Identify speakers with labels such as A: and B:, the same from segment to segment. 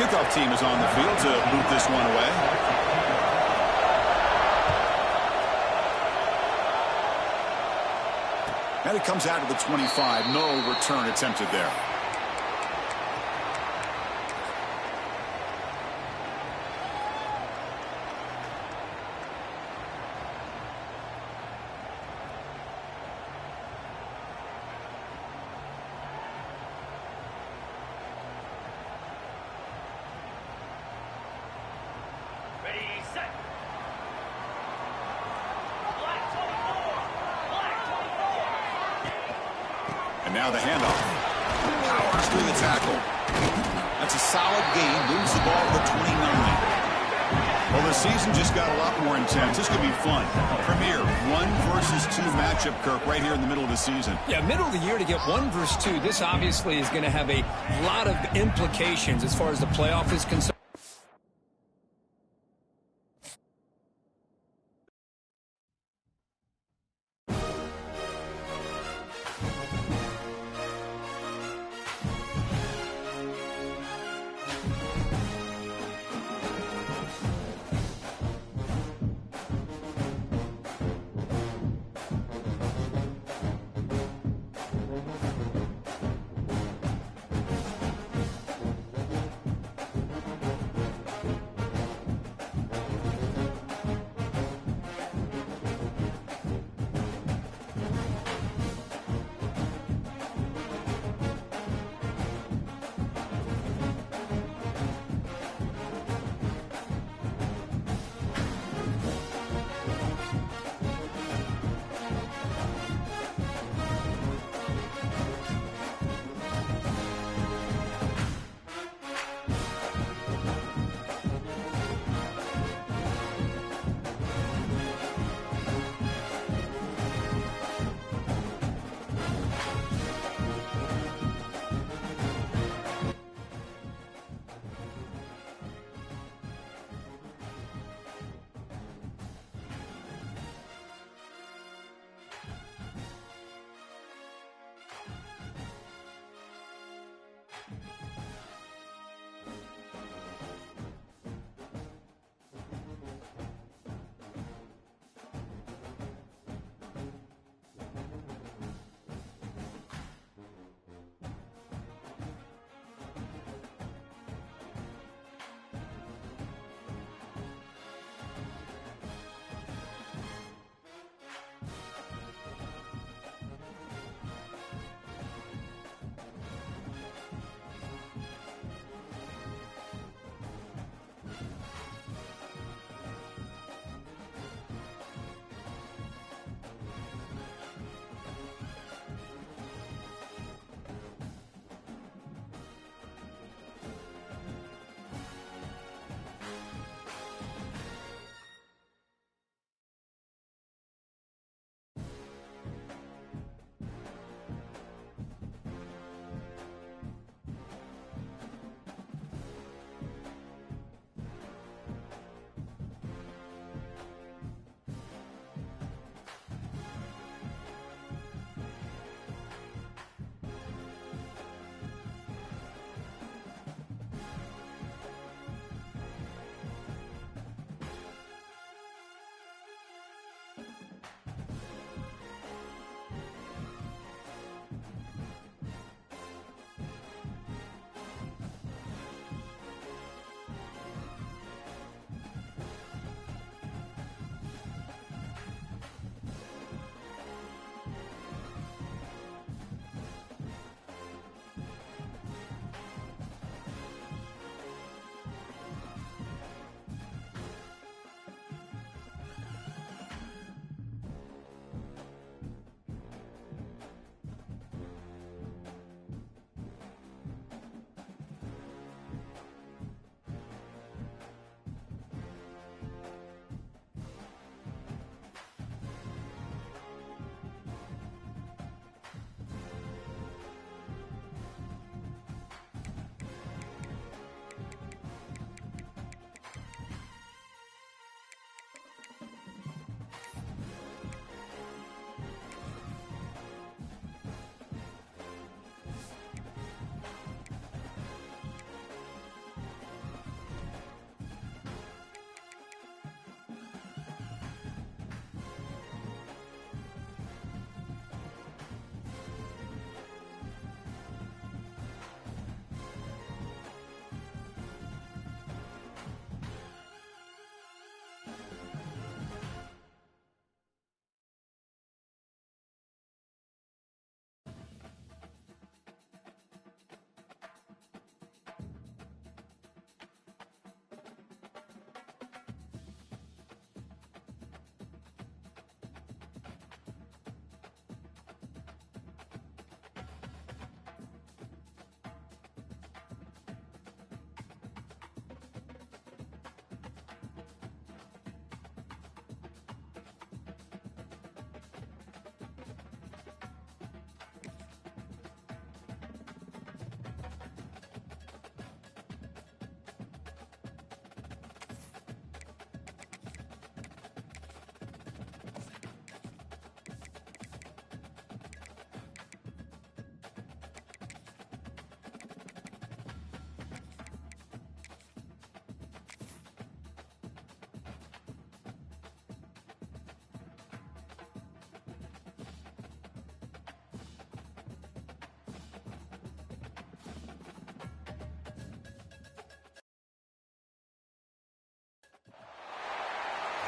A: kickoff team is on the field to boot this one away. And it comes out to the 25. No return attempted there. And now the handoff. Powers through the tackle. That's a solid gain. Moves the ball to the 29. Well, the season just got a lot more intense. This could be fun. Premier 1 versus 2 matchup, Kirk, right here in the middle of the season.
B: Yeah, middle of the year to get 1 versus 2. This obviously is going to have a lot of implications as far as the playoff is concerned.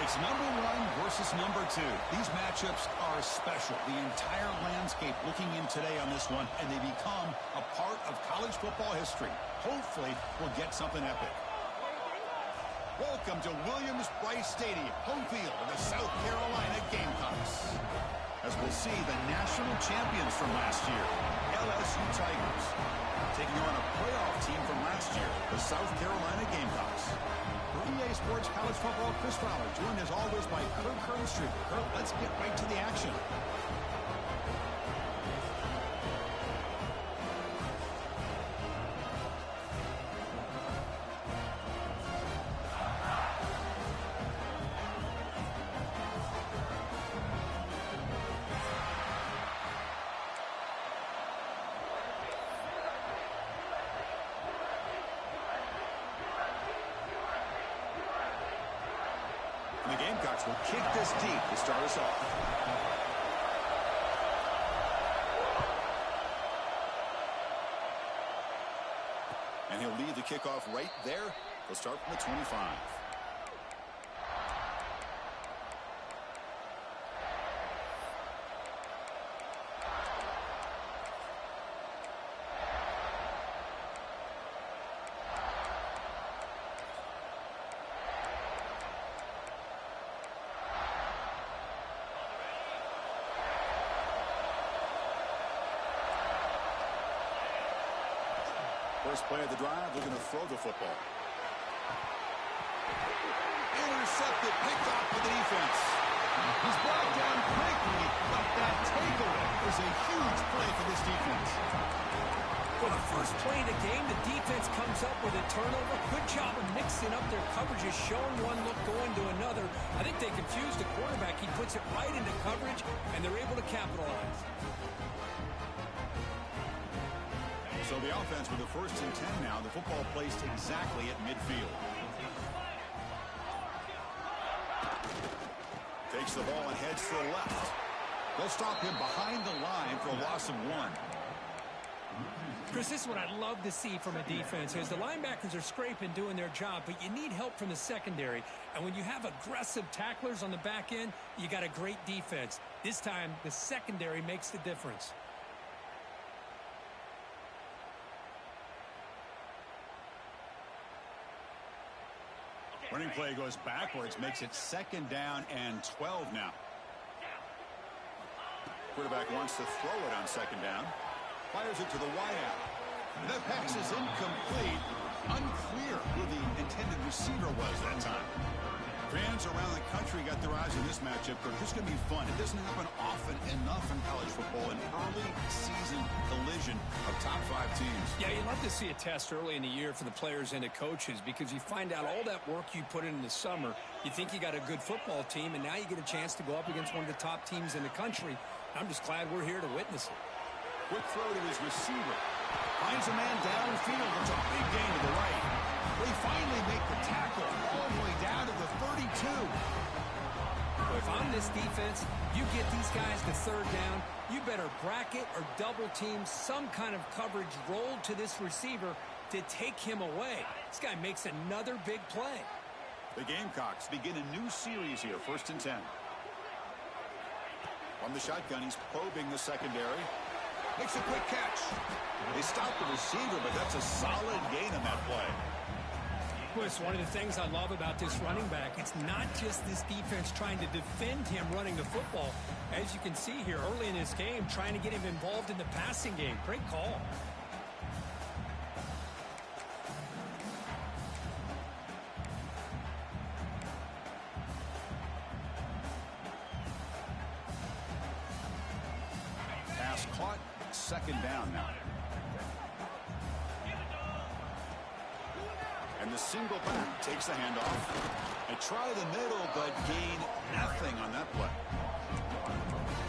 A: It's number 1 versus number 2. These matchups are special. The entire landscape looking in today on this one, and they become a part of college football history. Hopefully, we'll get something epic. Welcome to Williams-Brice Stadium, home field of the South Carolina Gamecocks. As we'll see, the national champions from last year, LSU Tigers, taking on a playoff team from last year, the South Carolina Gamecocks. For EA Sports College Football, Chris Fowler, joined as always by Kirk Herbstreit. Kirk, let's get right to the action. The Gamecocks will kick this deep to start us off. And he'll lead the kickoff right there. He'll start from the 25. First play of the drive, they're going to throw the football. Intercepted, picked off by the defense. He's brought down quickly, but that takeaway is a huge play for this defense.
B: For the first play of the game, the defense comes up with a turnover. Good job of mixing up their coverages, showing one look going to another. I think they confused the quarterback. He puts it right into coverage, and they're able to capitalize.
A: So the offense with the 1st and 10 now. The football placed exactly at midfield. Takes the ball and heads to the left. They'll stop him behind the line for a loss of 1.
B: Chris, this is what I love to see from a defense is the linebackers are scraping, doing their job, but you need help from the secondary. And when you have aggressive tacklers on the back end, you got a great defense. This time, the secondary makes the difference.
A: Running play goes backwards, makes it 2nd down and 12 now. Quarterback wants to throw it on 2nd down. Fires it to the wideout. That pass is incomplete. Unclear who the intended receiver was that time. Fans around the country got their eyes on this matchup. But this is going to be fun. It doesn't happen often enough in college football. An early season collision of top 5 teams.
B: Yeah, you'd love to see a test early in the year for the players and the coaches because you find out all that work you put in the summer. You think you got a good football team, and now you get a chance to go up against one of the top teams in the country. I'm just glad we're here to witness it.
A: Quick throw to his receiver. Finds a man downfield. It's a big gain to the right. They finally make the tackle all the way down to the 32.
B: If I'm this defense, you get these guys to 3rd down, you better bracket or double team some kind of coverage rolled to this receiver to take him away. This guy makes another big play.
A: The Gamecocks begin a new series here, 1st and 10. From the shotgun, he's probing the secondary. Makes a quick catch. They stop the receiver, but that's a solid gain on that play.
B: Well, it's one of the things I love about this running back. It's not just this defense trying to defend him running the football. As you can see here early in this game, trying to get him involved in the passing game. Great call.
A: Pass caught, 2nd down now. And the single back takes the handoff. They try the middle, but gain nothing on that play.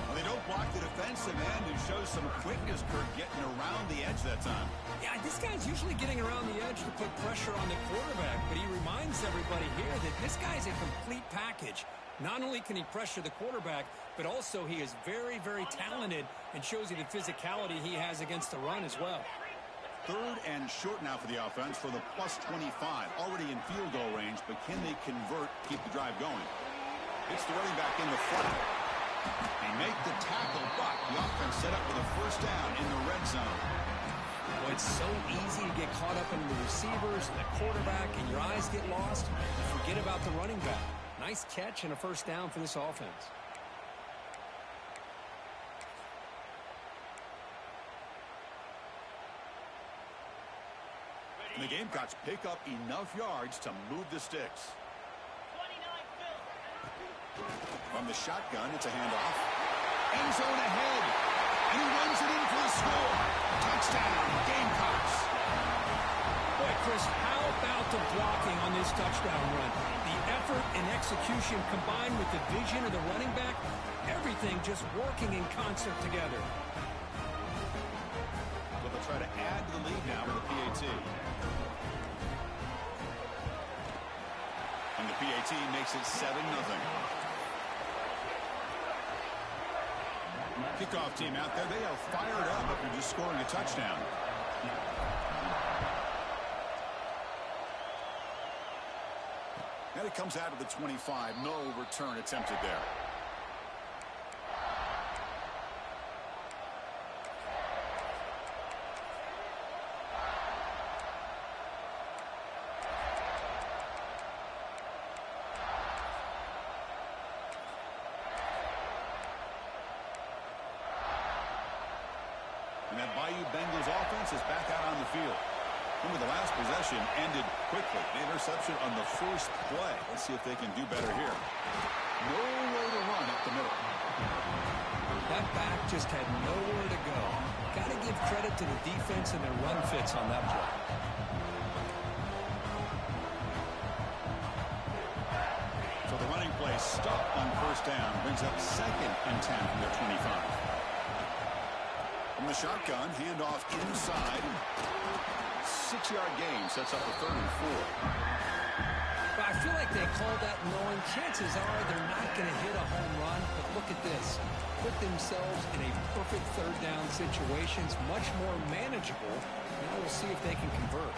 A: Well, they don't block the defensive end and show some quickness, Kirk, getting around the edge that time.
B: Yeah, this guy's usually getting around the edge to put pressure on the quarterback, but he reminds everybody here that this guy's a complete package. Not only can he pressure the quarterback, but also he is very, very talented and shows you the physicality he has against the run as well.
A: 3rd and short now for the offense for the +25. Already in field goal range, but can they convert, keep the drive going? Hits the running back in the flat. They make the tackle, but the offense set up with a first down in the red zone.
B: Well, it's so easy to get caught up in the receivers and the quarterback, and your eyes get lost. You forget about the running back. Nice catch and a first down for this offense.
A: And the Gamecocks pick up enough yards to move the sticks. From the shotgun, it's a handoff. End zone ahead. And he runs it in for the score. Touchdown, Gamecocks.
B: Boy, Chris, how about the blocking on this touchdown run? The effort and execution combined with the vision of the running back, everything just working in concert together.
A: So they'll try to add to the lead now with the PAT. And the PAT makes it 7-0. Kickoff team out there. They are fired up after just scoring a touchdown. And it comes out of the 25. No return attempted there. And that Bayou Bengals offense is back out on the field. Remember, the last possession ended quickly. The interception on the first play. Let's see if they can do better here. No way to run up the middle.
B: That back just had nowhere to go. Got to give credit to the defense and their run fits on that play.
A: So the running play stopped on first down. Brings up 2nd and 10 from their 25. From the shotgun, handoff inside. 6-yard gain sets up a 3rd and 4.
B: But I feel like they called that knowing chances are they're not going to hit a home run. But look at this. Put themselves in a perfect 3rd down situation. It's much more manageable. Now we'll see if they can convert.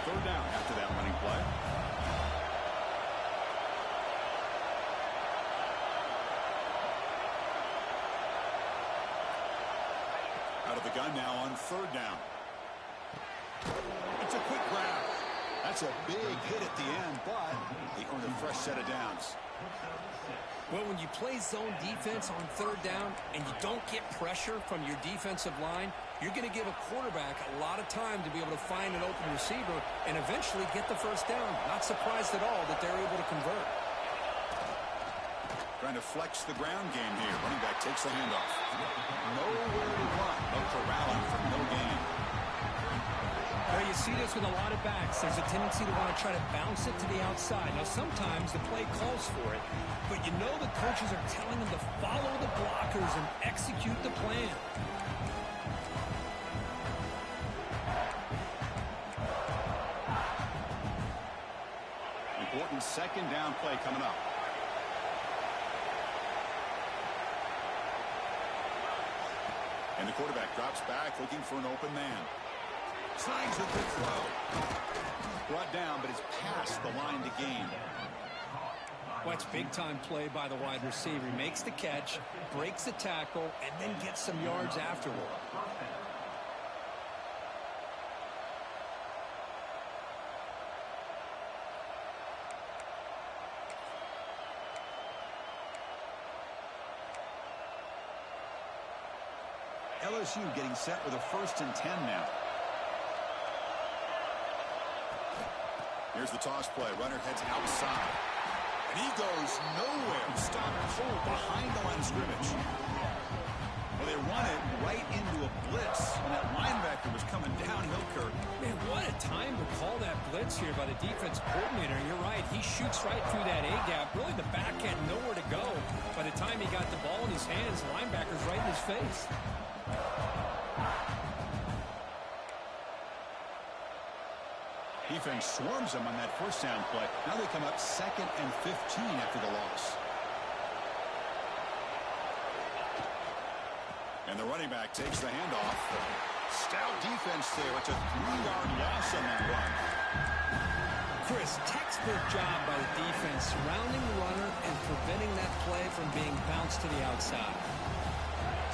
A: 3rd down after that running play. Out of the gun now on 3rd down. It's a quick grab. That's a big hit at the end, but they earn a fresh set of downs.
B: Well, when you play zone defense on 3rd down and you don't get pressure from your defensive line, you're going to give a quarterback a lot of time to be able to find an open receiver and eventually get the first down. Not surprised at all that they're able to convert.
A: Trying to flex the ground game here. Running back takes the handoff. Nowhere to run. No corralling for no gain.
B: Well, you see this with a lot of backs. There's a tendency to want to try to bounce it to the outside. Now, sometimes the play calls for it, but you know the coaches are telling them to follow the blockers and execute the plan.
A: Important 2nd down play coming up. And the quarterback drops back looking for an open man. Slides a good throw. Brought down, but it's past the line to gain.
B: Well, it's big-time play by the wide receiver. He makes the catch, breaks the tackle, and then gets some yards afterward.
A: LSU getting set with a 1st and 10 now. Here's the toss play. Runner heads outside. And he goes nowhere. Stopped cold behind the line of scrimmage. Well, they run it right into a blitz. And that linebacker was coming downhill, Kurt.
B: Man, what a time to call that blitz here by the defense coordinator. And you're right. He shoots right through that A-gap. Really, the back had nowhere to go. By the time he got the ball in his hands, the linebacker's right in his face.
A: Defense swarms them on that first down play. Now they come up 2nd and 15 after the loss. And the running back takes the handoff. Stout defense there. It's a 3-yard loss on that run.
B: Chris, textbook job by the defense surrounding the runner and preventing that play from being bounced to the outside.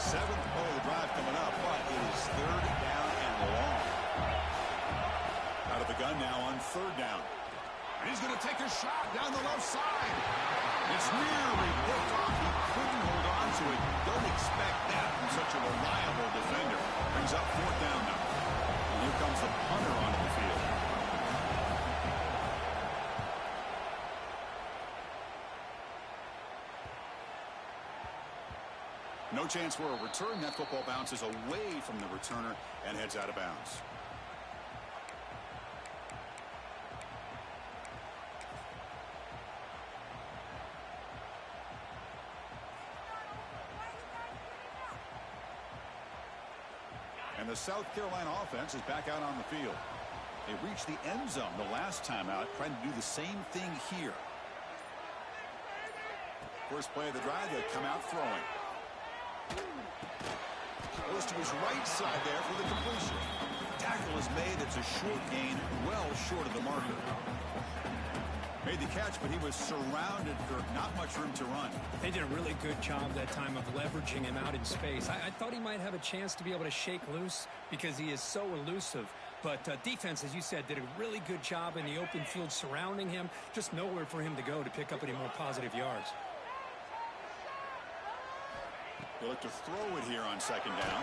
A: Seventh play of the drive coming up, but it is third down and long. Out of the gun now on third down. And he's going to take a shot down the left side. It's nearly picked off. He couldn't hold on to it. Don't expect that from such a reliable defender. Brings up fourth down now. And here comes the punter onto the field. No chance for a return. That football bounces away from the returner and heads out of bounds. And the South Carolina offense is back out on the field. They reached the end zone the last time out, trying to do the same thing here. First play of the drive, they come out throwing. Goes to his right side there for the completion. Tackle is made. It's a short gain, well short of the marker. Made the catch, but he was surrounded for not much room to run.
B: They did a really good job that time of leveraging him out in space. I thought he might have a chance to be able to shake loose because he is so elusive. But defense, as you said, did a really good job in the open field surrounding him. Just nowhere for him to go to pick up any more positive yards.
A: They look to throw it here on second down.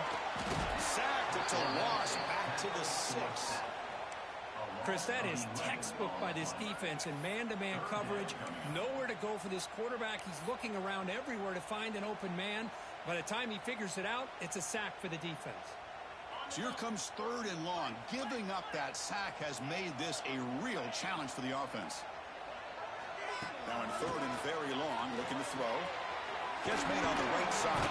A: Sacked. It's a loss back to the 6.
B: Chris, that is textbook by this defense in man-to-man coverage. Nowhere to go for this quarterback. He's looking around everywhere to find an open man. By the time he figures it out, it's a sack for the defense.
A: So here comes third and long. Giving up that sack has made this a real challenge for the offense. Now in third and very long, looking to throw. Catch made on the right side.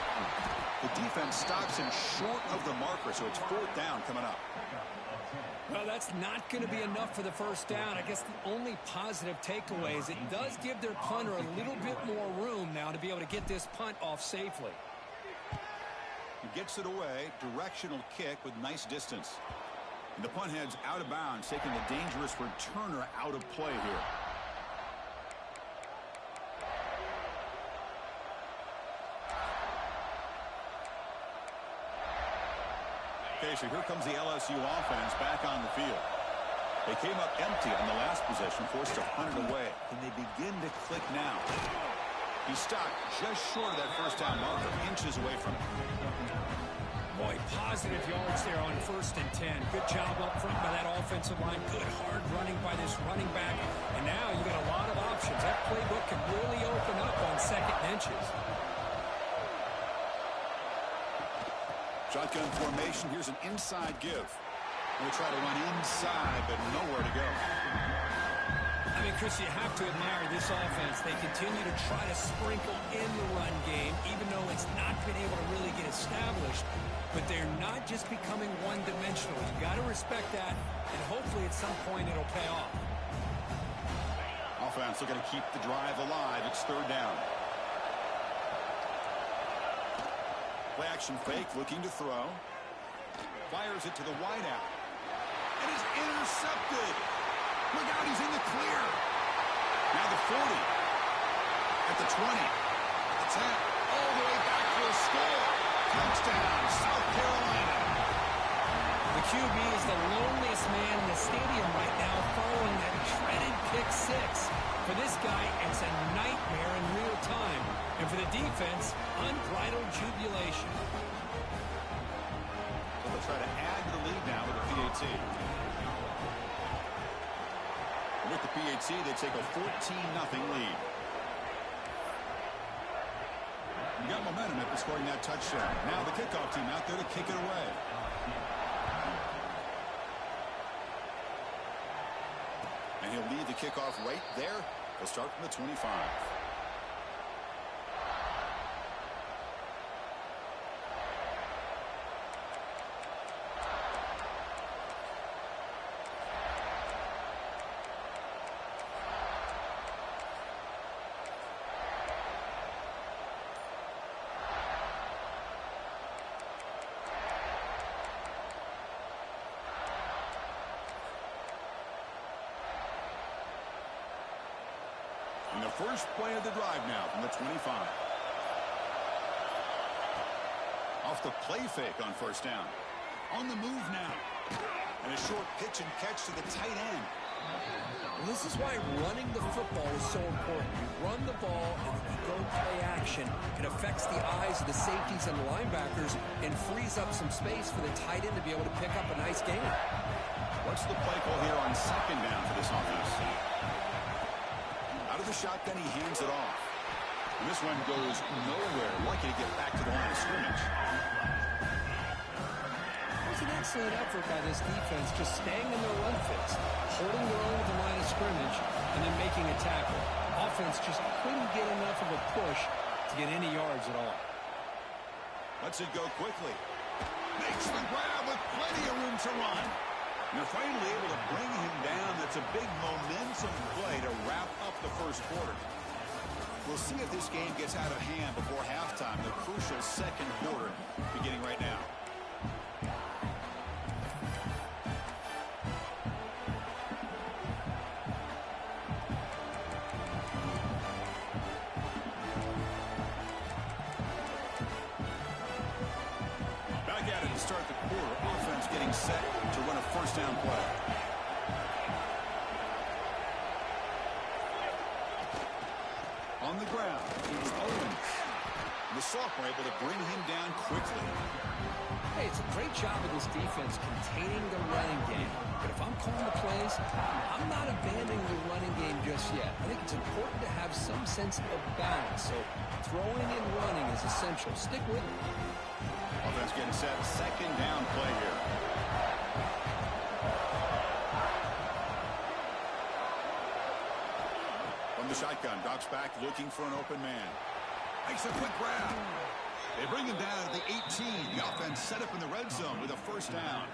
A: The defense stops him short of the marker, so it's fourth down coming up.
B: Well, that's not going to be enough for the first down. I guess the only positive takeaway is it does give their punter a little bit more room now to be able to get this punt off safely.
A: He gets it away. Directional kick with nice distance. And the punt heads out of bounds, taking the dangerous returner out of play here. Okay, so here comes the LSU offense back on the field. They came up empty on the last possession, forced to punt it away. And they begin to click now. He stopped just short of that first down marker, inches away from it.
B: Boy, positive yards there on 1st and 10. Good job up front by that offensive line. Good hard running by this running back. And now you got a lot of options. That playbook can really open up on second and inches.
A: Shotgun formation. Here's an inside give. We'll try to run inside, but nowhere to go.
B: I mean, Chris, you have to admire this offense. They continue to try to sprinkle in the run game, even though it's not been able to really get established. But they're not just becoming one-dimensional. You got to respect that, and hopefully at some point it'll pay off.
A: Offense looking to keep the drive alive. It's third down. Play action fake, looking to throw. Fires it to the wideout. And he's intercepted. Look out, he's in the clear. Now the 40. At the 20. At the 10. All the way back for a score. Touchdown, South Carolina.
B: The QB is the loneliest man in the stadium right now following that dreaded pick 6. For this guy, it's a nightmare in real time. And for the defense, unbridled jubilation.
A: So they'll try to add to the lead now with the PAT. With the PAT, they take a 14-0 lead. You got momentum after scoring that touchdown. Now the kickoff team out there to kick it away. And he'll lead the kickoff right there. They'll start from the 25. The first play of the drive now from the 25. Off the play fake on first down. On the move now. And a short pitch and catch to the tight end.
B: Well, this is why running the football is so important. You run the ball and then you go play action. It affects the eyes of the safeties and the linebackers and frees up some space for the tight end to be able to pick up a nice gain.
A: What's the play call here on second down for this offense? Out of the shotgun, he hands it off. And this one goes nowhere. Lucky to get back to the line of scrimmage.
B: An excellent effort by this defense, just staying in their run fits, holding their own at the line of scrimmage, and then making a tackle. Offense just couldn't get enough of a push to get any yards at all.
A: Lets it go quickly. Makes the grab with plenty of room to run. And they're finally able to bring him down. That's a big momentum play to wrap up the first quarter. We'll see if this game gets out of hand before halftime. The crucial second quarter beginning right now. Start the quarter. Offense getting set to run a first down play. On the ground, it's Owens. The sophomore able to bring him down quickly.
B: Hey, it's a great job of this defense containing the running game. But if I'm calling the plays, I'm not abandoning the running game just yet. I think it's important to have some sense of balance. So throwing and running is essential. Stick with it.
A: Offense getting set. Second down play here. From the shotgun, drops back looking for an open man. Makes a quick grab. They bring him down at the 18. The offense set up in the red zone with a first down.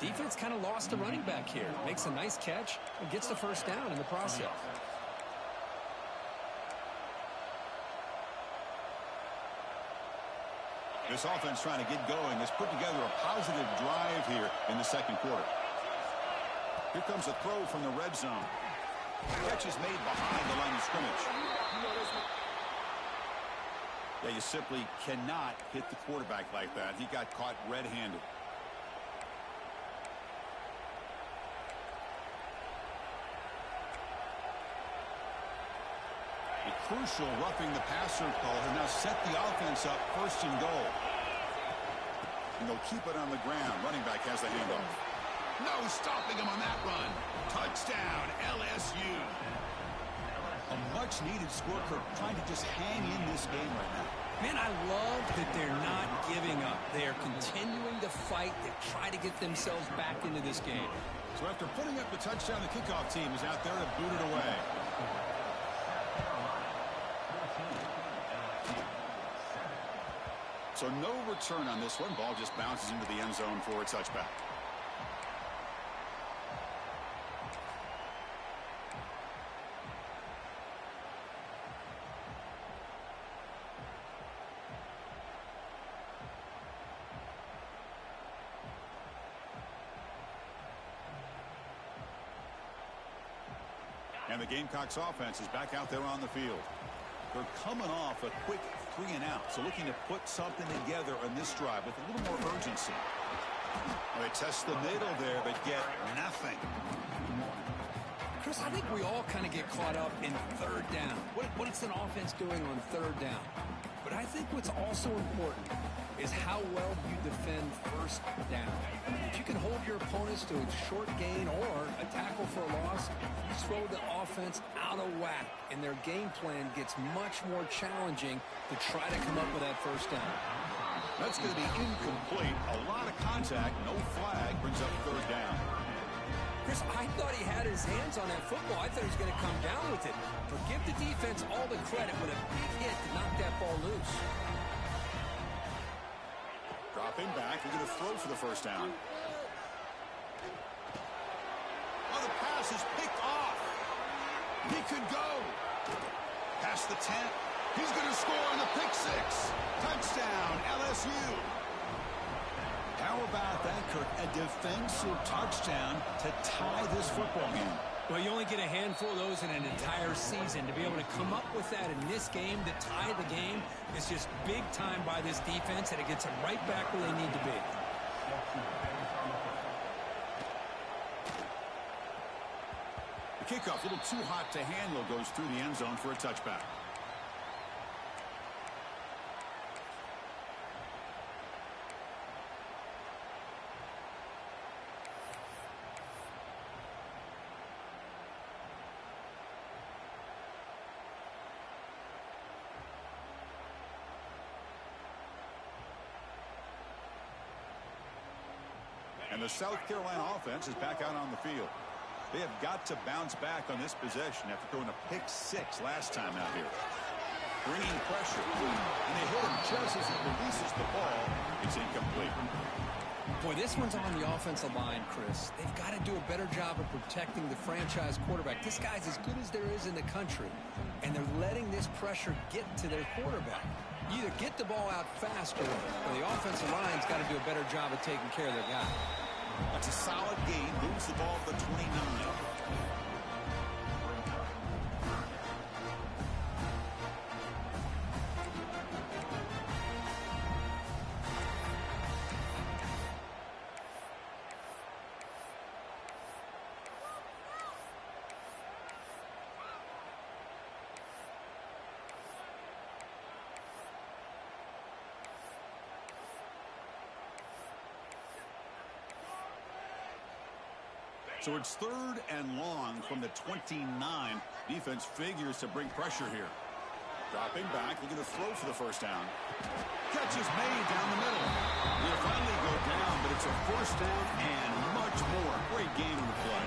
B: Defense kind of lost the running back here. Makes a nice catch and gets the first down in the process.
A: This offense trying to get going has put together a positive drive here in the second quarter. Here comes a throw from the red zone. Catch is made behind the line of scrimmage. Yeah, you simply cannot hit the quarterback like that. He got caught red-handed. Crucial roughing the passer call has now set the offense up first and goal. And they'll keep it on the ground. Running back has the handoff. No stopping him on that run. Touchdown, LSU. A much-needed score, Kirk, trying to just hang in this game right now.
B: Man, I love that they're not giving up. They are continuing to fight. They try to get themselves back into this game.
A: So after putting up the touchdown, the kickoff team is out there to boot it away. So no return on this one. Ball just bounces into the end zone for a touchback. And the Gamecocks offense is back out there on the field. They're coming off a quick 3 and out, so looking to put something together on this drive with a little more urgency. Well, they test the middle there, but get nothing.
B: Chris, I think we all kind of get caught up in third down. What is an offense doing on third down? But I think what's also important is how well you defend first down. If you can hold your opponents to a short gain or a tackle for a loss, you throw the offense out of whack, and their game plan gets much more challenging to try to come up with that first down.
A: That's going to be incomplete. A lot of contact, no flag, brings up third down.
B: Chris, I thought he had his hands on that football. I thought he was going to come down with it. But give the defense all the credit with a big hit to knock that ball loose.
A: Dropping back, he's going to throw for the first down. Oh, the pass is picked off. He could go. Past the 10. He's going to score on the pick six. Touchdown, LSU. How about that, Kirk? A defensive touchdown to tie this football game.
B: Well, you only get a handful of those in an entire season. To be able to come up with that in this game to tie the game is just big time by this defense, and it gets them right back where they need to be.
A: The kickoff, a little too hot to handle, goes through the end zone for a touchback. And the South Carolina offense is back out on the field. They have got to bounce back on this possession after throwing a pick-6 last time out here. Bringing pressure. And they hit him just as he releases the ball. It's incomplete.
B: Boy, this one's on the offensive line, Chris. They've got to do a better job of protecting the franchise quarterback. This guy's as good as there is in the country, and they're letting this pressure get to their quarterback. You either get the ball out faster, or the offensive line's got to do a better job of taking care of their guy.
A: That's a solid gain. Moves the ball to the 29. So it's 3rd and long from the 29. Defense figures to bring pressure here. Dropping back, looking to throw for the first down. Catch is made down the middle. He'll finally go down, but it's a first down and much more. Great game on the play.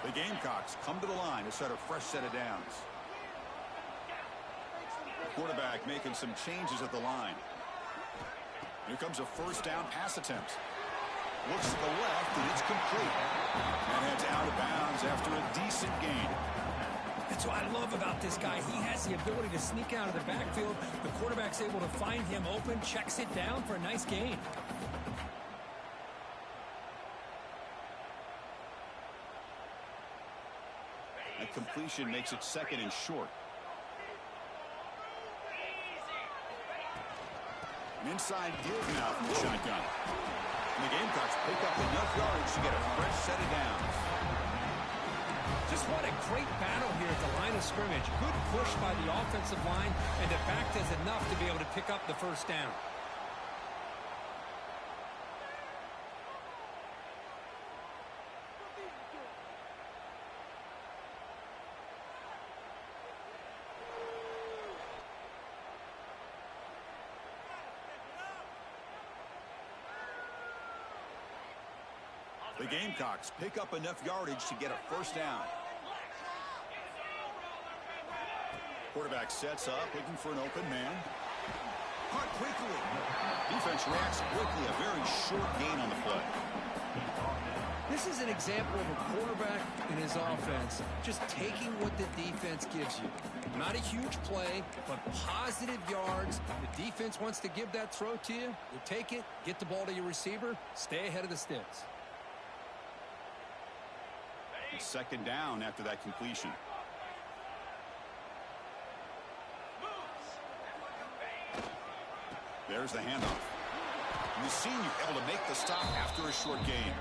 A: The Gamecocks come to the line to set a fresh set of downs. Quarterback making some changes at the line. Here comes a first down pass attempt. Looks to the left, and it's complete. And heads out of bounds after a decent gain.
B: That's what I love about this guy. He has the ability to sneak out of the backfield. The quarterback's able to find him open, checks it down for a nice gain.
A: That completion makes it 2nd and short. An inside give now from the shotgun. And the Gamecocks pick up enough yards to get a fresh set of downs.
B: Just what a great battle here at the line of scrimmage. Good push by the offensive line, and the back does enough to be able to pick up the first down.
A: The Gamecocks pick up enough yardage to get a first down. Quarterback sets up, looking for an open man. Caught quickly. Defense reacts quickly. A very short gain on the play.
B: This is an example of a quarterback in his offense just taking what the defense gives you. Not a huge play, but positive yards. The defense wants to give that throw to you. You take it, get the ball to your receiver, stay ahead of the sticks.
A: It's 2nd down after that completion. There's the handoff. And the senior able to make the stop after a short gain.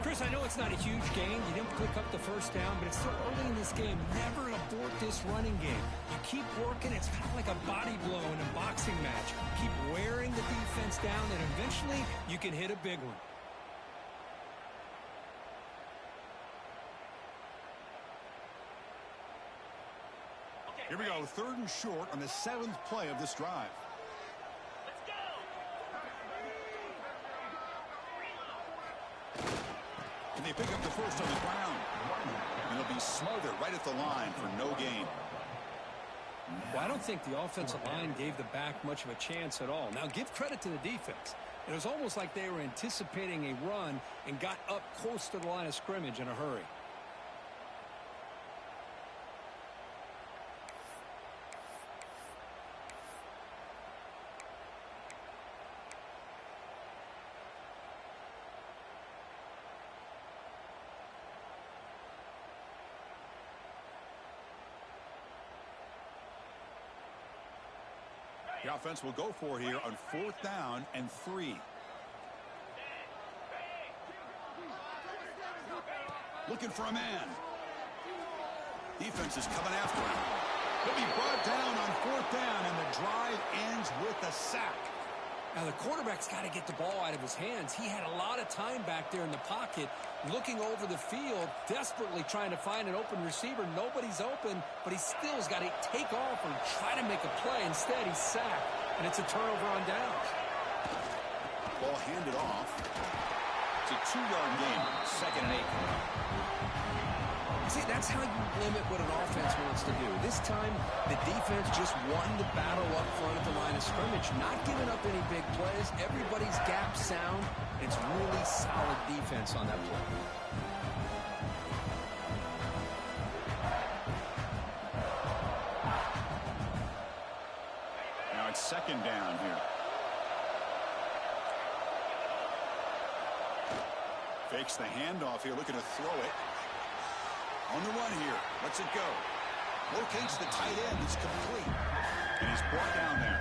B: Chris, I know it's not a huge gain. You didn't pick up the first down, but it's still early in this game. Never abort this running game. You keep working. It's kind of like a body blow in a boxing match. Keep wearing the defense down, and eventually you can hit a big one.
A: Here we go, 3rd and short on the 7th play of this drive. And they pick up the first on the ground. And they'll be smothered right at the line for no gain.
B: Well, I don't think the offensive line gave the back much of a chance at all. Now, give credit to the defense. It was almost like they were anticipating a run and got up close to the line of scrimmage in a hurry.
A: The offense will go for it here on 4th down and 3. Looking for a man. Defense is coming after him. He'll be brought down on 4th down, and the drive ends with a sack.
B: Now, the quarterback's got to get the ball out of his hands. He had a lot of time back there in the pocket, looking over the field, desperately trying to find an open receiver. Nobody's open, but he still's got to take off and try to make a play. Instead, he's sacked, and it's a turnover on downs.
A: Ball handed off. It's a 2-yard game, 2nd and 8.
B: See, that's how you limit what an offense wants to do. This time, the defense just won the battle up front at the line of scrimmage, not giving up any big plays. Everybody's gap sound. It's really solid defense on that play.
A: Now it's 2nd down here. Fakes the handoff here, looking to throw it. On the run here. Lets it go. Locates the tight end. It's complete. And he's brought down there.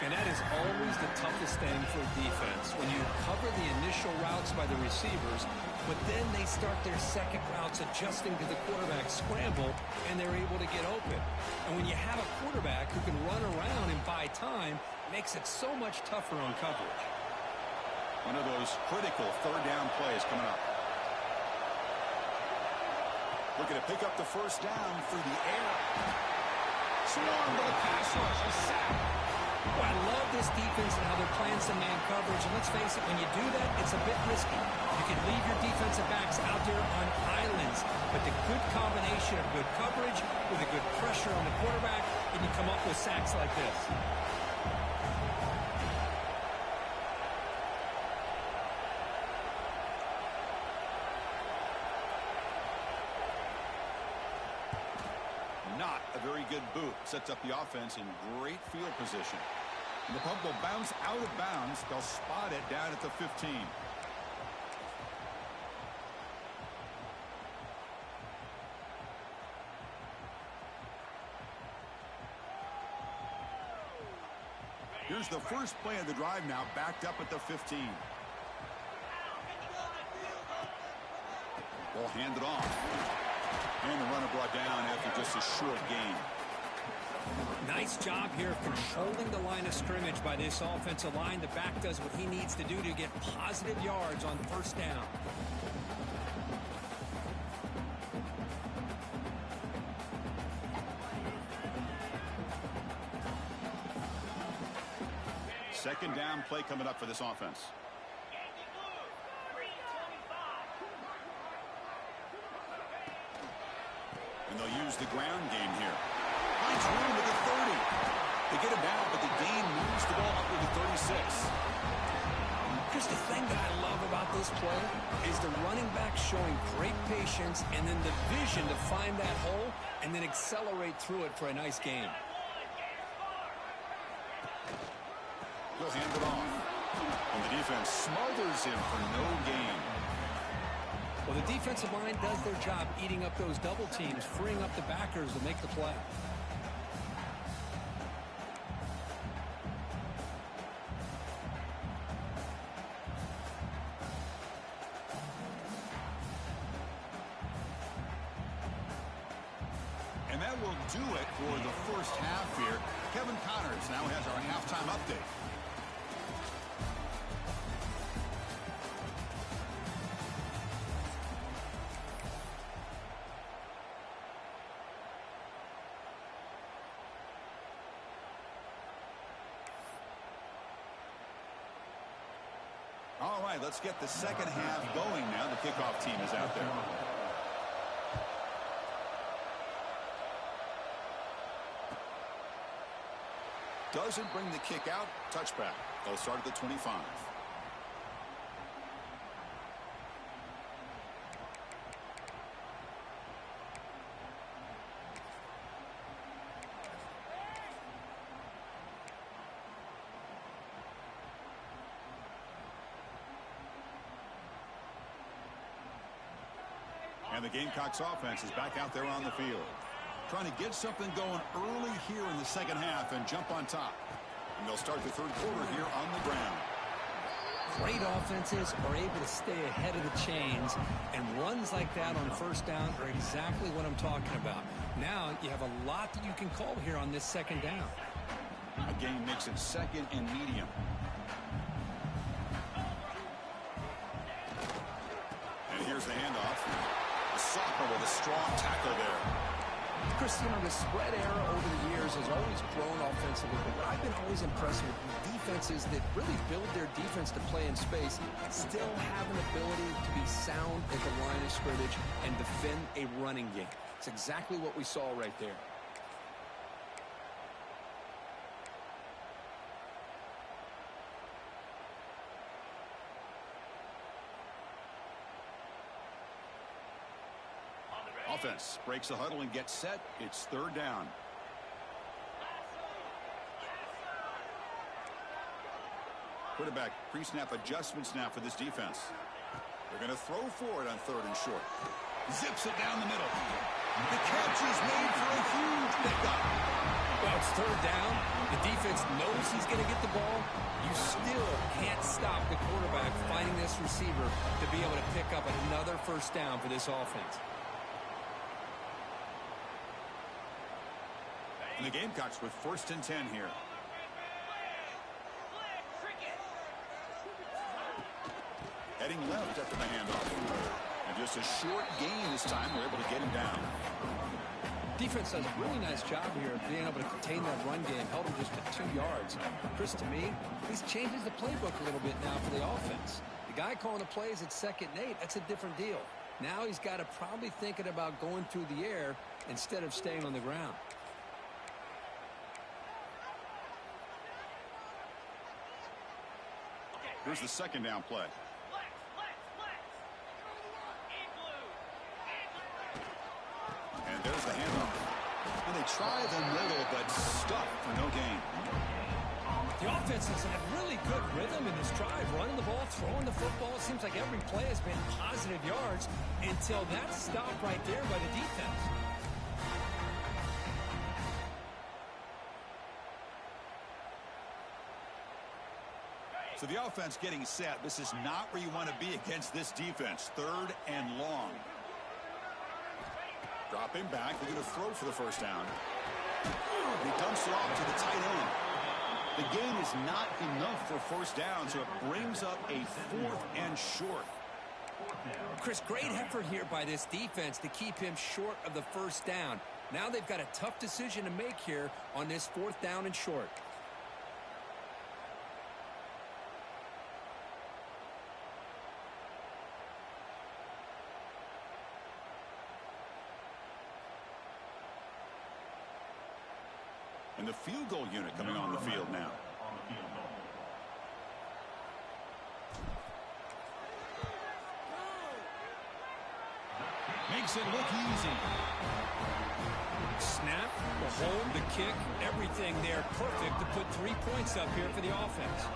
B: And that is always the toughest thing for a defense. When you cover the initial routes by the receivers, but then they start their second routes adjusting to the quarterback scramble, and they're able to get open. And when you have a quarterback who can run around and buy time, it makes it so much tougher on coverage.
A: One of those critical 3rd down plays coming up. Looking to pick up the 1st down through the air. Swarmed by the pass rush. A sack.
B: Oh, I love this defense and how they're playing some man coverage. And let's face it, when you do that, it's a bit risky. You can leave your defensive backs out there on islands. But the good combination of good coverage with a good pressure on the quarterback, and you come up with sacks like this.
A: Not a very good boot. Sets up the offense in great field position. And the puck will bounce out of bounds. They'll spot it down at the 15. Here's the first play of the drive now, backed up at the 15. Ball handed off. And the runner brought down after just a short gain.
B: Nice job here of controlling the line of scrimmage by this offensive line. The back does what he needs to do to get positive yards on 1st down.
A: Second down play coming up for this offense. And they'll use the ground game here. Finds room at the 30. They get him down, but the gain moves the ball up to the 36.
B: Here's the thing that I love about this play is the running back showing great patience and then the vision to find that hole and then accelerate through it for a nice gain.
A: He'll hand it off. And the defense smothers him for no gain.
B: Well, the defensive line does their job eating up those double teams, freeing up the backers to make the play.
A: And that will do it for the first half here. Kevin Connors now has our halftime update. All right, let's get the second half going now. The kickoff team is out there. Doesn't bring the kick out. Touchback. They'll start at the 25. And the Gamecocks offense is back out there on the field. trying to get something going early here in the second half and jump on top. And they'll start the third quarter here on the ground.
B: Great offenses are able to stay ahead of the chains, and runs like that on first down are exactly what I'm talking about. Now you have a lot that you can call here on this second down.
A: A game makes it second and medium. And here's the handoff. The sophomore with a strong tackle there.
B: Chris, you know, the spread era over the years has always grown offensively, but what I've been always impressed with defenses that really build their defense to play in space still have an ability to be sound at the line of scrimmage and defend a running game. It's exactly what we saw right there.
A: Offense breaks the huddle and gets set. It's third down. Quarterback pre-snap adjustments now for this defense. They're going to throw for it on third and short. Zips it down the middle. The catch is made for a huge pickup.
B: Well, it's third down. The defense knows he's going to get the ball. You still can't stop the quarterback finding this receiver to be able to pick up another first down for this offense.
A: And the Gamecocks with first and 10 here. Heading left after the handoff. And just a short gain this time. We're able to get him down.
B: Defense does a really nice job here of being able to contain that run game. Held him just to 2 yards. Chris, to me, he's changes the playbook a little bit now for the offense. The guy calling the plays at 2nd and 8, that's a different deal. Now he's got to probably thinking about going through the air instead of staying on the ground.
A: Here's the second down play. And there's the handoff. And they try the middle, but stuck for no gain.
B: The offense has had really good rhythm in this drive, running the ball, throwing the football. It seems like every play has been positive yards until that stop right there by the defense.
A: So the offense getting set. This is not where you want to be against this defense. Third and long. Dropping back. They're going to throw for the first down. He dumps it off to the tight end. The gain is not enough for first down, so it brings up a 4th and short.
B: Chris, great effort here by this defense to keep him short of the first down. Now they've got a tough decision to make here on this 4th down and short.
A: And the field goal unit coming on the field now. Makes it look easy.
B: Snap, the hold, the kick, everything there perfect to put 3 points up here for the offense.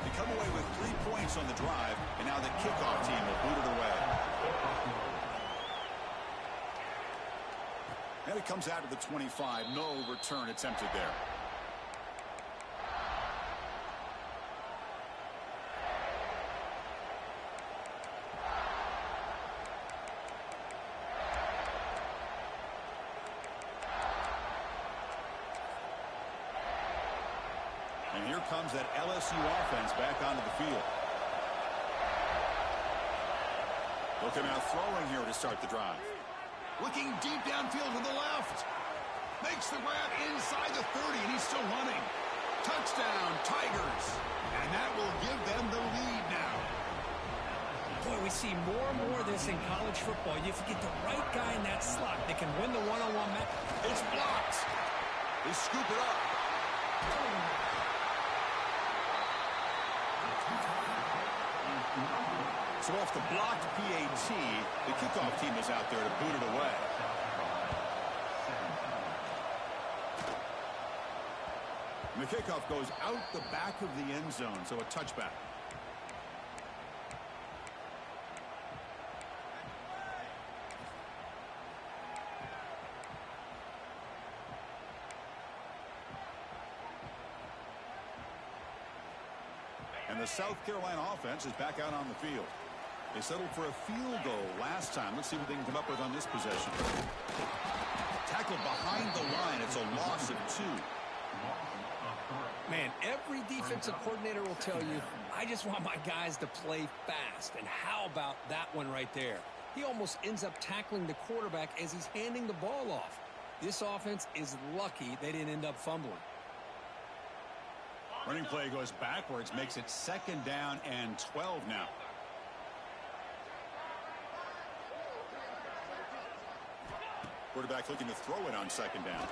A: They come away with 3 points on the drive, and now the kickoff team will boot it away. And it comes out of the 25. No return attempted there. And here comes that LSU offense back onto the field. Looking out throwing here to start the drive. Looking deep downfield to the left. Makes the grab inside the 30, and he's still running. Touchdown, Tigers. And that will give them the lead now.
B: Boy, we see more and more of this in college football. If you get the right guy in that slot, they can win the one-on-one match.
A: It's blocked. They scoop it up. So off the blocked PAT, the kickoff team is out there to boot it away. And the kickoff goes out the back of the end zone, so a touchback. the South Carolina offense is back out on the field. They settled for a field goal last time. Let's see what they can come up with on this possession. Tackled behind the line. It's a loss of 2.
B: Man, every defensive coordinator will tell you, I just want my guys to play fast. And how about that one right there? He almost ends up tackling the quarterback as he's handing the ball off. This offense is lucky they didn't end up fumbling.
A: Running play goes backwards, makes it 2nd down and 12 now. Quarterback looking to throw it on 2nd down.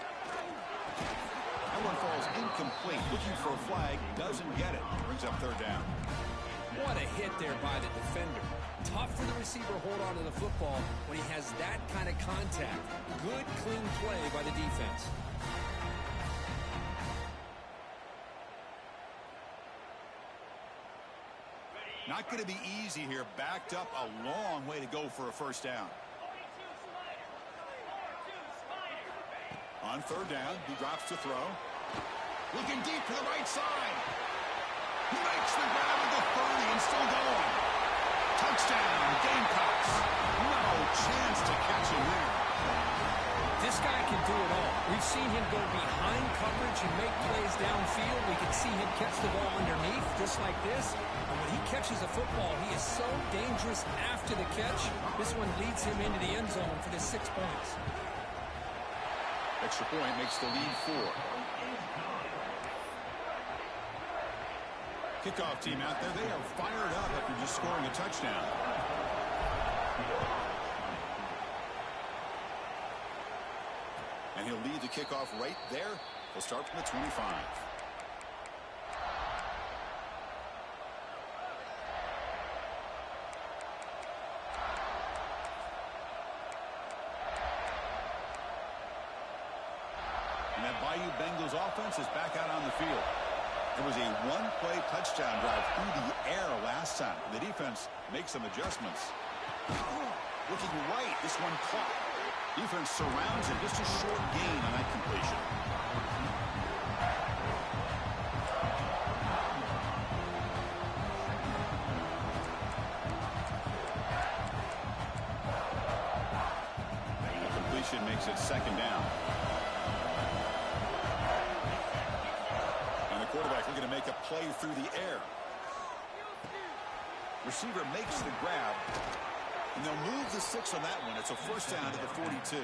A: That one falls incomplete. Looking for a flag, doesn't get it. Brings up 3rd down.
B: What a hit there by the defender. Tough for the receiver to hold on to the football when he has that kind of contact. Good, clean play by the defense.
A: Not going to be easy here. Backed up a long way to go for a 1st down. On 3rd down, he drops to throw. Looking deep to the right side. He makes the grab at the 30 and still going. Touchdown, Gamecocks. No chance to catch him there.
B: This guy can do it all. We've seen him go behind coverage and make plays downfield. We can see him catch the ball underneath just like this. And when he catches a football, he is so dangerous after the catch. This one leads him into the end zone for the 6 points.
A: Extra point makes the lead 4. Kickoff team out there. They are fired up after just scoring a touchdown. And he'll lead the kickoff right there. He'll start from the 25. And that Bayou Bengals offense is back out on the field. There was a one-play touchdown drive through the air last time. The defense makes some adjustments. Looking right, this one caught. Defense surrounds it. Just a short gain on that completion. The completion makes it 2nd down. Quarterback looking to make a play through the air. Receiver makes the grab. And they'll move the 6 on that one. It's a 1st down to the 42.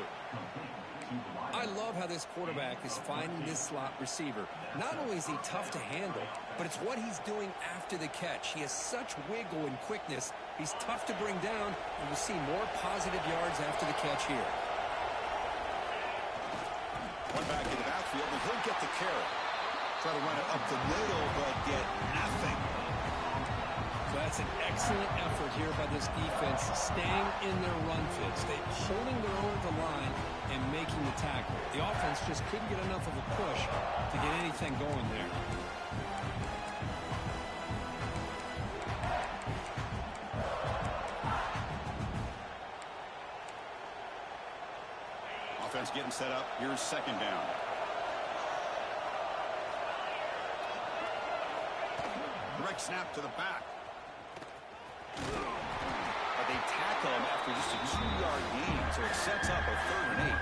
B: I love how this quarterback is finding this slot receiver. Not only is he tough to handle, but it's what he's doing after the catch. He has such wiggle and quickness. He's tough to bring down, and we'll see more positive yards after the catch here.
A: One back in the backfield, and he'll get the carry. Try to run it up the middle, but get nothing.
B: So that's an excellent effort here by this defense, staying in their run fits. They're holding their own at the line and making the tackle. The offense just couldn't get enough of a push to get anything going there.
A: Offense getting set up. Here's 2nd down. Direct snap to the back. But they tackle him after just a 2-yard gain, so it sets up a 3rd and 8.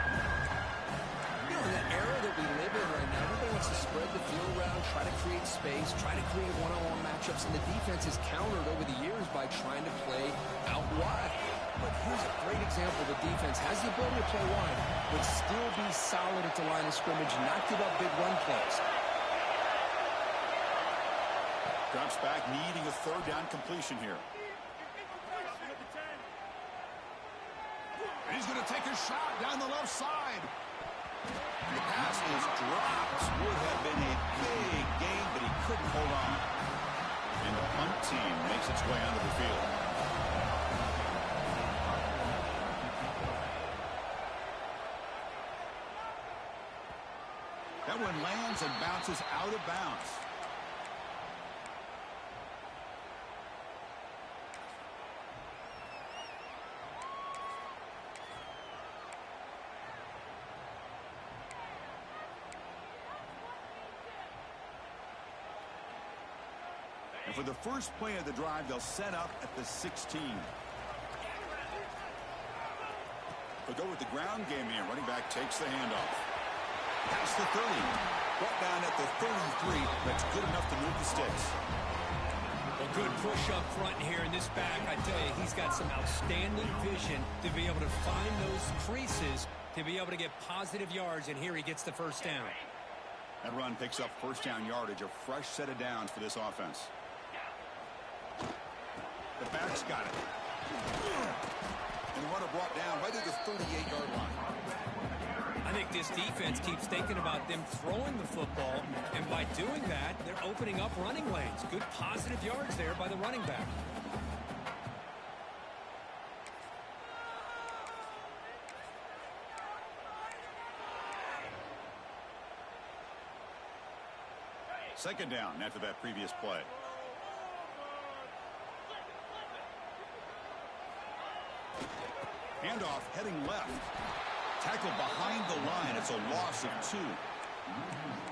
B: You know, in the era that we live in right now, everybody wants to spread the field around, try to create space, try to create one-on-one matchups, and the defense has countered over the years by trying to play out wide. But here's a great example. The defense has the ability to play wide, but still be solid at the line of scrimmage and not give up big run plays.
A: Drops back, needing a 3rd down completion here. And he's going to take a shot down the left side. The pass is dropped. Would have been a big gain, but he couldn't hold on. And the punt team makes its way onto the field. That one lands and bounces out of bounds. And for the first play of the drive, they'll set up at the 16. They'll go with the ground game here. Running back takes the handoff. Past the 30. Brought down at the 33. That's good enough to move the sticks.
B: A good push up front here in this back. I tell you, he's got some outstanding vision to be able to find those creases, to be able to get positive yards, and here he gets the first down.
A: That run picks up first down yardage, a fresh set of downs for this offense. The back's got it. And the runner brought down right at the 38-yard line.
B: I think this defense keeps thinking about them throwing the football, and by doing that, they're opening up running lanes. Good positive yards there by the running back.
A: Second down after that previous play. Handoff heading left. Tackle behind the line. It's a loss of 2.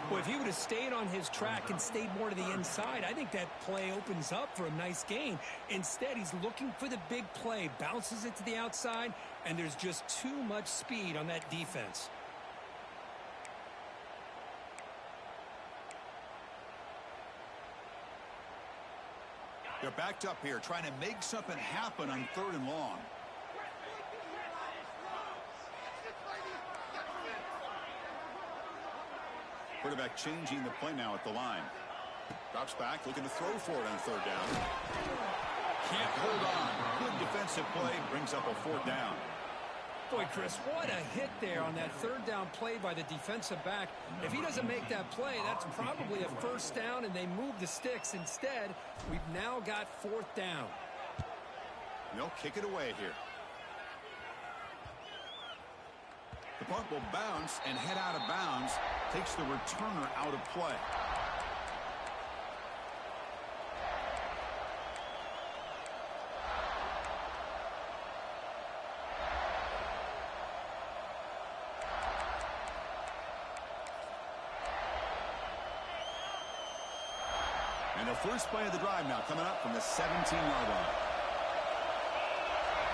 B: Well, if he would have stayed on his track and stayed more to the inside, I think that play opens up for a nice gain. Instead, he's looking for the big play, bounces it to the outside, and there's just too much speed on that defense.
A: They're backed up here, trying to make something happen on 3rd and long. Quarterback changing the play now at the line. Drops back, looking to throw for it on 3rd down. Can't hold on. Good defensive play, brings up a 4th down.
B: Boy, Chris, what a hit there on that 3rd down play by the defensive back. If he doesn't make that play, that's probably a first down, and they move the sticks. Instead, we've now got 4th down.
A: They'll kick it away here. The punt will bounce and head out of bounds. Takes the returner out of play. And the first play of the drive now coming up from the 17-yard line.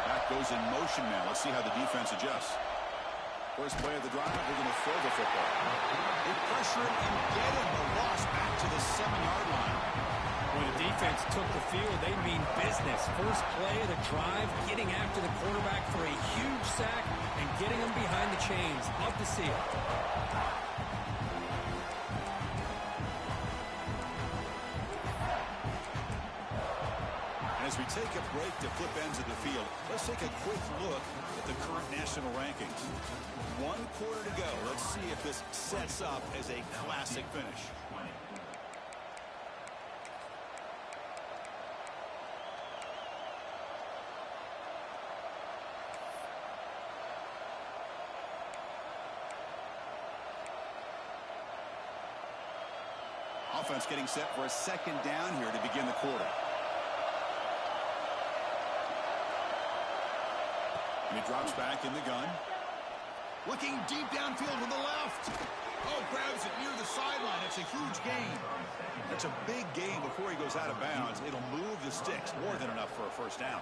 A: Back goes in motion now. Let's see how the defense adjusts. First play of the drive, we're going to throw the football. They pressure him and get him. The loss back to the 7-yard line.
B: When the defense took the field, they mean business. First play of the drive, getting after the quarterback for a huge sack and getting him behind the chains. Love to see it.
A: As we take a break to flip ends of the field, let's take a quick look at the current national rankings. 1 quarter to go. Let's see if this sets up as a classic finish. Offense getting set for a 2nd down here to begin the quarter. And he drops back in the gun. Looking deep downfield with the left. Oh, grabs it near the sideline. It's a huge gain. It's a big gain before he goes out of bounds. It'll move the sticks. More than enough for a first down.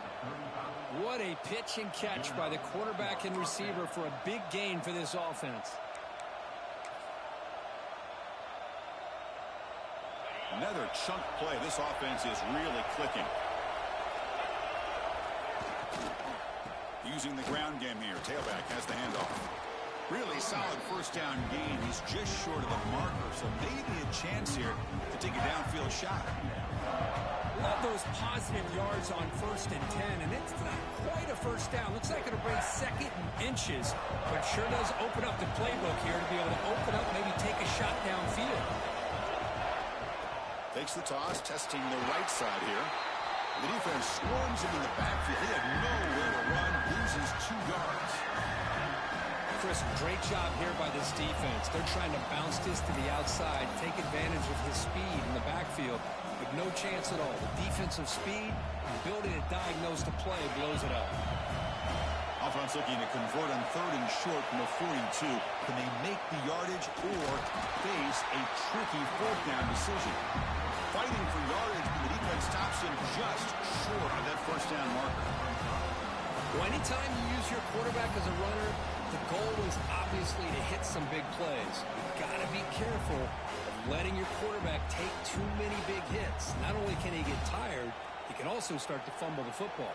B: What a pitch and catch by the quarterback and receiver for a big gain for this offense.
A: Another chunk play. This offense is really clicking. Using the ground game here. Tailback has the handoff. Really solid first down gain. He's just short of the marker, so maybe a chance here to take a downfield shot.
B: Love those positive yards on 1st and 10, and it's not quite a first down. Looks like it'll bring 2nd and inches, but sure does open up the playbook here to be able to open up, maybe take a shot downfield.
A: Takes the toss, testing the right side here. The defense swarms him in the backfield. He had nowhere to run, loses 2 yards.
B: Chris, great job here by this defense. They're trying to bounce this to the outside, take advantage of his speed in the backfield, but no chance at all. The defensive speed, ability to diagnose the play, blows it up.
A: Offense looking to convert on 3rd and short from the 42. Can they make the yardage or face a tricky 4th down decision? Fighting for yardage, but the defense stops him just short of that 1st down marker.
B: Well, anytime you use your quarterback as a runner, the goal is obviously to hit some big plays. You've got to be careful of letting your quarterback take too many big hits. Not only can he get tired, he can also start to fumble the football.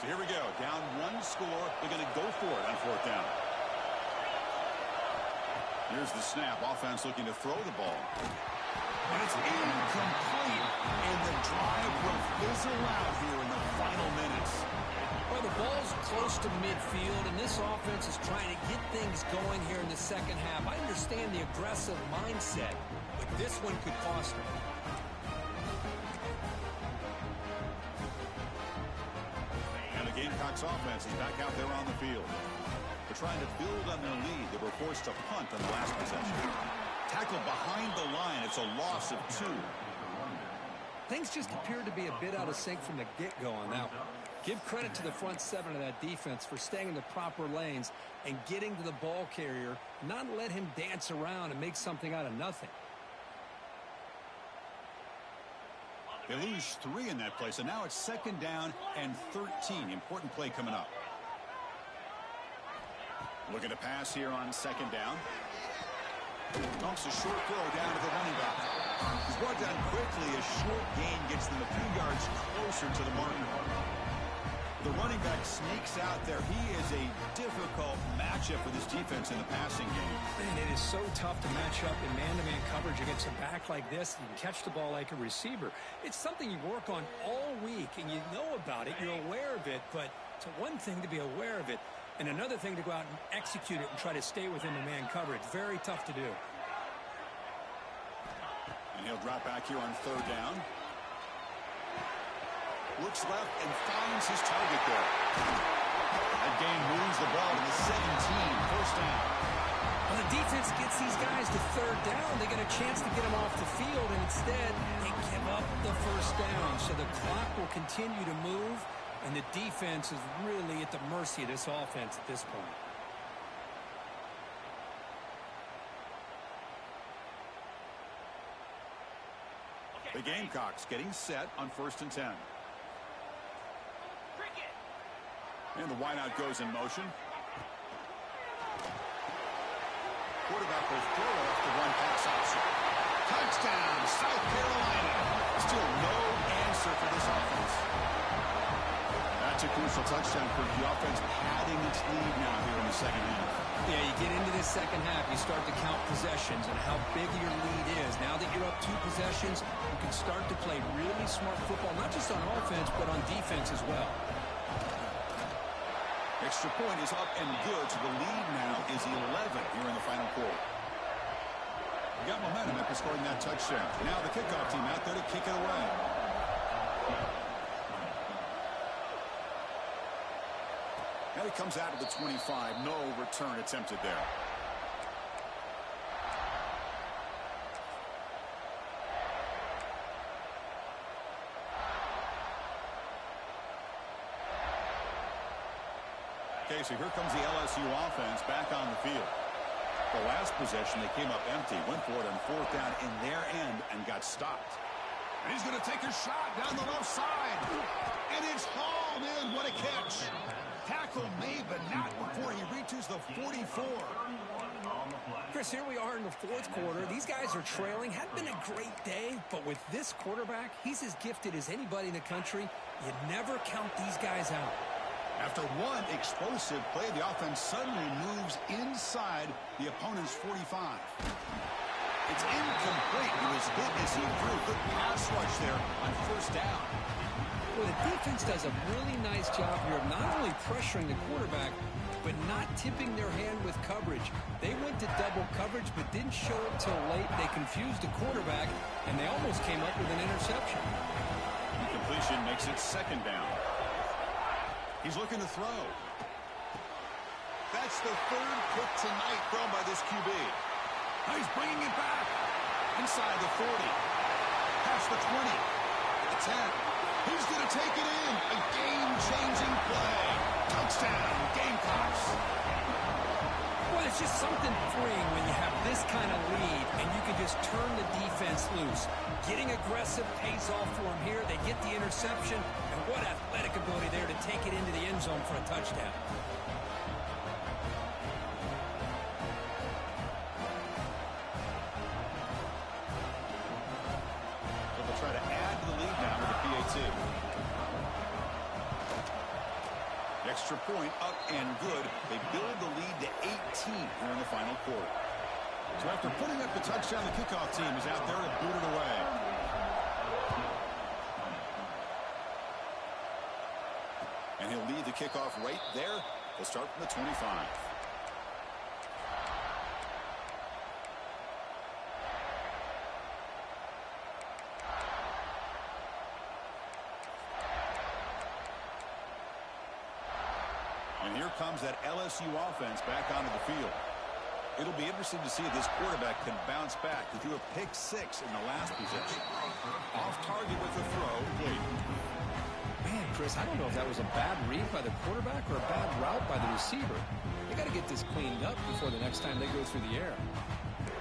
A: So here we go. Down 1 score. They're going to go for it on 4th down. Here's the snap. Offense looking to throw the ball. And it's incomplete. And the drive will fizzle out here in the final minutes.
B: Well, the ball's close to midfield, and this offense is trying to get things going here in the 2nd half. I understand the aggressive mindset, but this one could cost them.
A: Gamecocks offense is back out there on the field. They're trying to build on their lead. They were forced to punt on the last possession. Tackled behind the line. It's a loss of 2.
B: Things just appeared to be a bit out of sync from the get-go on that one. Give credit to the front 7 of that defense for staying in the proper lanes and getting to the ball carrier, not let him dance around and make something out of nothing.
A: They lose 3 in that play, so now it's 2nd down and 13. Important play coming up. Looking to pass here on 2nd down. Dumps a short throw down to the running back. He's brought down quickly. A short gain gets them a few yards closer to the marker. The running back sneaks out there. He is a difficult matchup for this defense in the passing game.
B: Man, it is so tough to match up in man-to-man coverage against a back like this. You can catch the ball like a receiver. It's something you work on all week, and you know about it. You're aware of it, but it's one thing to be aware of it, and another thing to go out and execute it and try to stay within the man coverage. Very tough to do.
A: And he'll drop back here on 3rd down. Looks left and finds his target there. That gain moves the ball to the 17. 1st down.
B: Well, the defense gets these guys to 3rd down. They get a chance to get them off the field, and instead they give up the 1st down. So the clock will continue to move, and the defense is really at the mercy of this offense at this point.
A: The Gamecocks getting set on 1st and 10. And the wideout goes in motion. Quarterback will throw it off the one pass option. Touchdown, South Carolina. Still no answer for this offense. That's a crucial touchdown for the offense, padding its lead now here in the 2nd half.
B: Yeah, you get into this 2nd half, you start to count possessions and how big your lead is. Now that you're up 2 possessions, you can start to play really smart football, not just on offense, but on defense as well.
A: Extra point is up and good, so the lead now is 11 here in the final quarter. We got momentum after scoring that touchdown. Now the kickoff team out there to kick it away. And it comes out of the 25. No return attempted there. Okay, so here comes the LSU offense back on the field. The last possession, they came up empty, went for it on 4th down in their end and got stopped. And he's going to take a shot down the left side. And it's hauled in. What a catch. Tackle made, but not before he reaches the 44.
B: Chris, here we are in the 4th quarter. These guys are trailing. Had been a great day, but with this quarterback, he's as gifted as anybody in the country. You never count these guys out.
A: After one explosive play, the offense suddenly moves inside the opponent's 45. It's incomplete. He was hit as he threw. Good pass rush there on 1st down.
B: Well, the defense does a really nice job here of not only pressuring the quarterback, but not tipping their hand with coverage. They went to double coverage, but didn't show it till late. They confused the quarterback, and they almost came up with an interception.
A: The completion makes it 2nd down. He's looking to throw. That's the third pick tonight thrown by this QB. Now he's bringing it back. Inside the 40. Past the 20. The 10. He's going to take it in. A game-changing play. Touchdown, Gamecocks.
B: Well, it's just something freeing when you have this kind of lead and you can just turn the defense loose. Getting aggressive pays off for them here. They get the interception, and what athletic ability there to take it into the end zone for a touchdown.
A: So they'll try to add to the lead now with the PAT. Extra point up and good. They build the lead to 18 here in the final quarter. So after putting up the touchdown, the kickoff team is out there to boot it away. And he'll lead the kickoff right there. They'll start from the 25. And here comes that LSU offense back onto the field. It'll be interesting to see if this quarterback can bounce back. He threw a pick 6 in the last possession. Off target with the throw. Complete.
B: Man, Chris, I don't know if that was a bad read by the quarterback or a bad route by the receiver. They got to get this cleaned up before the next time they go through the air.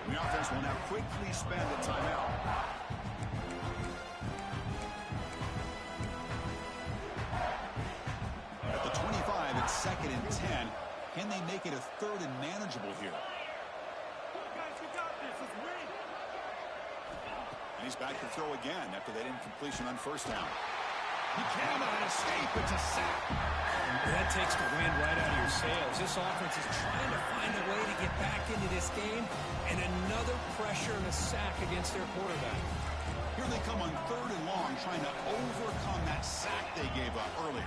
A: The offense will now quickly spend the timeout. At the 25, it's 2nd and 10. Can they make it a 3rd and manageable here? And he's back to throw again after that incompletion on first down. He cannot escape. It's a sack.
B: That takes the wind right out of your sails. This offense is trying to find a way to get back into this game, and another pressure and a sack against their quarterback.
A: Here they come on 3rd and long, trying to overcome that sack they gave up earlier.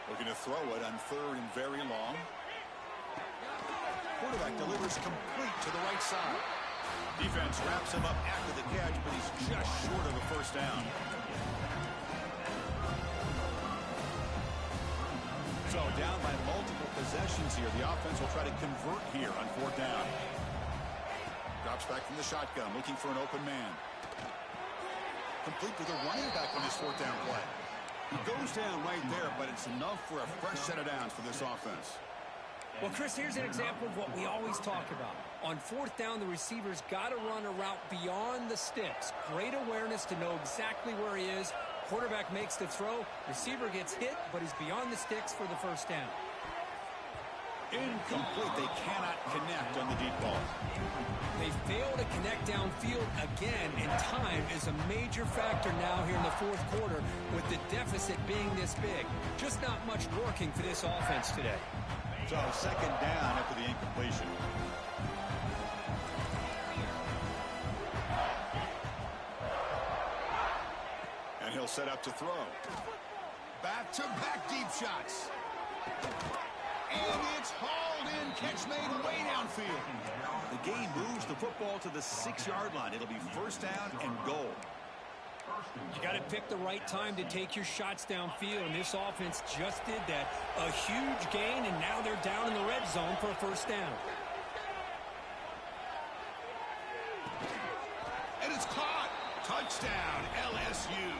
A: Looking to throw it on 3rd and very long. Quarterback delivers complete to the right side. Defense wraps him up after the catch, but he's just short of the first down. So down by multiple possessions here. The offense will try to convert here on 4th down. Drops back from the shotgun, looking for an open man. Complete with a running back on his 4th down play. He goes down right there, but it's enough for a fresh set of downs for this offense.
B: Well, Chris, here's an example of what we always talk about. On 4th down, the receiver's got to run a route beyond the sticks. Great awareness to know exactly where he is. Quarterback makes the throw. Receiver gets hit, but he's beyond the sticks for the first down.
A: Incomplete. They cannot connect on the deep ball.
B: They fail to connect downfield again, and time is a major factor now here in the 4th quarter with the deficit being this big. Just not much working for this offense today.
A: So 2nd down after the incompletion. And he'll set up to throw. Back-to-back deep shots. And it's hauled in. Catch made way downfield. The game moves the football to the 6-yard line. It'll be 1st down and goal.
B: You got to pick the right time to take your shots downfield, and this offense just did that. A huge gain, and now they're down in the red zone for a 1st down.
A: And it's caught. Touchdown, LSU.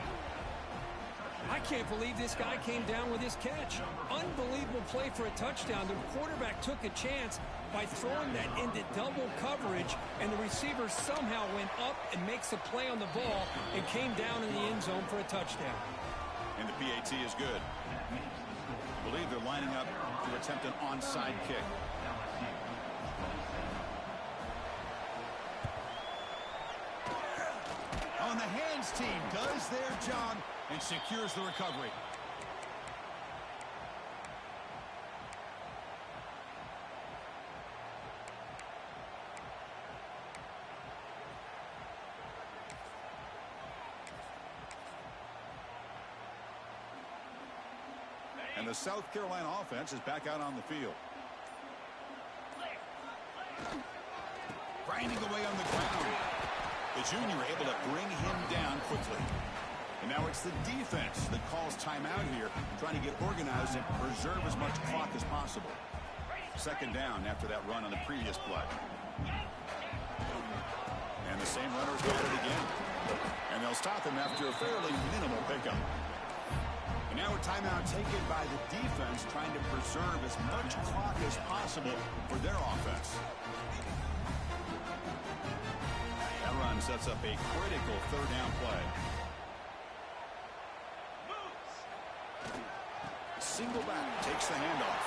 B: I can't believe this guy came down with his catch. Unbelievable play for a touchdown. The quarterback took a chance by throwing that into double coverage, and the receiver somehow went up and makes a play on the ball and came down in the end zone for a touchdown.
A: And the PAT is good. I believe they're lining up to attempt an onside kick. On the hands team does their job and secures the recovery. And the South Carolina offense is back out on the field. Grinding away on the ground. The junior able to bring him down quickly. And now it's the defense that calls timeout here, trying to get organized and preserve as much clock as possible. Second down after that run on the previous play. And the same runner's got it again. And they'll stop him after a fairly minimal pickup. And now a timeout taken by the defense, trying to preserve as much clock as possible for their offense. That run sets up a critical third down play. Single back takes the handoff.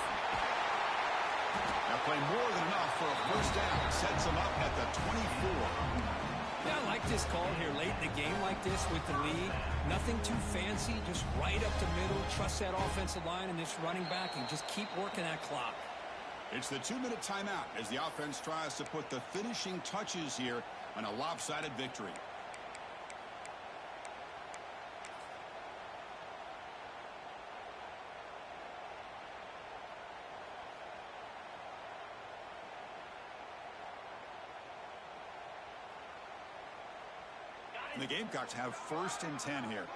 A: That play more than enough for a first down. Sets him up at the 24.
B: Yeah, I like this call here late in the game like this with the lead. Nothing too fancy, just right up the middle. Trust that offensive line and this running back and just keep working that clock.
A: It's the 2-minute timeout as the offense tries to put the finishing touches here on a lopsided victory. And the Gamecocks have 1st and 10 here.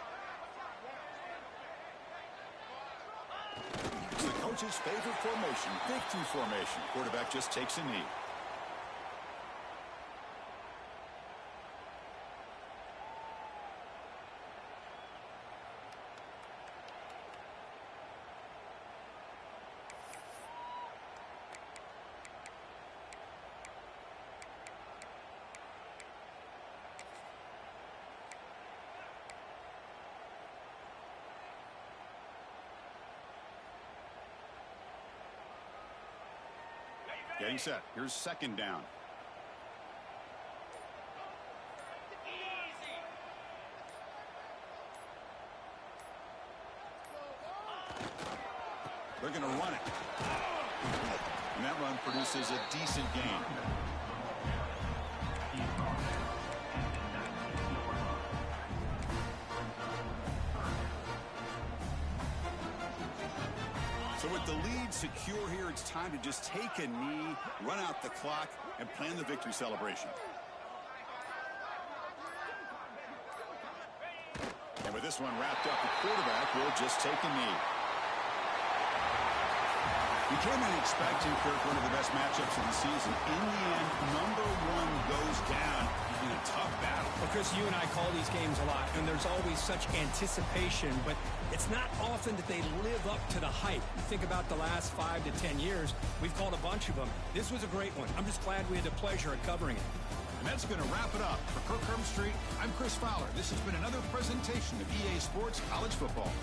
A: It's the coach's favorite formation, victory formation. Quarterback just takes a knee. Getting set. Here's second down. They're going to run it. And that run produces a decent gain. So with the lead secure here, it's time to just take a knee, run out the clock, and plan the victory celebration. And with this one wrapped up, the quarterback will just take a knee. You came in expecting, Kirk, one of the best matchups of the season. In the end, number one goes down in a tough battle.
B: Well, Chris, you and I call these games a lot, and there's always such anticipation, but it's not often that they live up to the hype. You think about the last 5 to 10 years, we've called a bunch of them. This was a great one. I'm just glad we had the pleasure of covering it.
A: And that's going to wrap it up. For Kirk Herbstreit, I'm Chris Fowler. This has been another presentation of EA Sports College Football.